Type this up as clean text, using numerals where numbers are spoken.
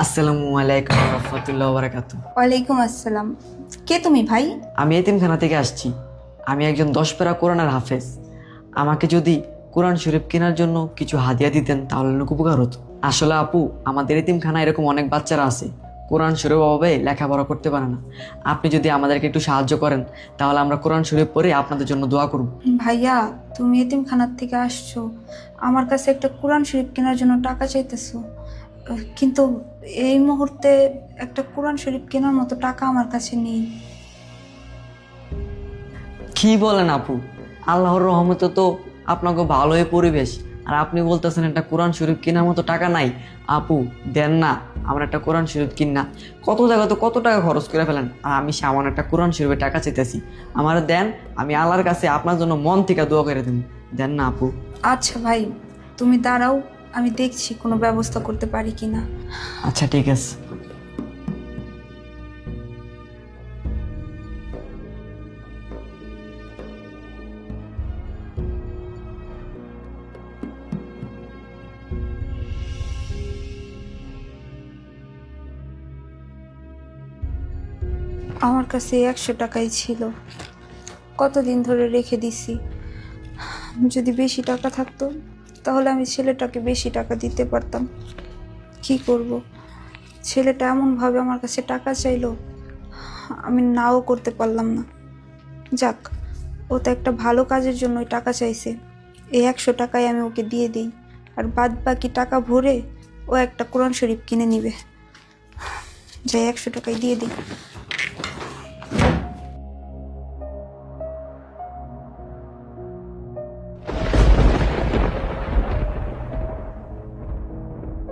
আসসালামু আলাইকুম রহমতুল্লাহ বারাকাতু। ওয়ালাইকুম আসসালাম। কে তুমি ভাই? আমি এতিমখানা থেকে আসছি। আমি একজন 10 পারা কোরআনের হাফেজ। আমাকে যদি কোরআন শরীফ কেনার জন্য কিছু হাদিয়া দিতেন তাহলে অনেক উপকার হতো। আসলে আপু, আমাদের এতিমখানা এরকম অনেক বাচ্চারা আছে কোরআন শরীফ অভাবে লেখাপড়া করতে পারে না। আপনি যদি আমাদেরকে একটু সাহায্য করেন তাহলে আমরা কোরআন শরীফ পড়ে আপনাদের জন্য দোয়া করব। ভাইয়া, তুমি এতিমখানার থেকে আসছো, আমার কাছে একটা কোরআন শরীফ কেনার জন্য টাকা চাইতেছো, কিন্তু এই মুহূর্তে একটা কোরআন শরীফ কেনার মতো টাকা আমার কাছে নেই। কি বলেন আপু? আল্লাহর রহমতে তো আপনাকে ভালোই পরিবেশ, আর আপনি বলতেছেন একটা কোরআন শরীফ কেনার মতো টাকা নাই। আপু দেন না, আমরা একটা কোরআন শরীফ কিনা। কত জায়গা তো কত টাকা খরচ করে ফেলেন, আর আমি সামান্য একটা কোরআন শরীফের টাকা চাইতেছি। আমার দেন, আমি আল্লাহর কাছে আপনার জন্য মন থেকে দোয়া করে দেন। দেন না আপু। আচ্ছা ভাই, তুমি দাঁড়াও, আমি দেখছি কোনো ব্যবস্থা করতে পারি কিনা। আচ্ছা ঠিক আছে। আমার কাছে 100 টাকাই ছিল, কতদিন ধরে রেখে দিছি। যদি বেশি টাকা থাকতো তাহলে আমি ছেলেটাকে বেশি টাকা দিতে পারতাম। কি করব, ছেলেটা এমনভাবে আমার কাছে টাকা চাইলো, আমি নাও করতে পারলাম না। যাক, ও তো একটা ভালো কাজের জন্যই টাকা চাইছে, এই 100 টাকায় আমি ওকে দিয়ে দিই, আর বাদ বাকি টাকা ভরে ও একটা কোরআন শরীফ কিনে নিবে। যাই 100 টাকায় দিয়ে দিই।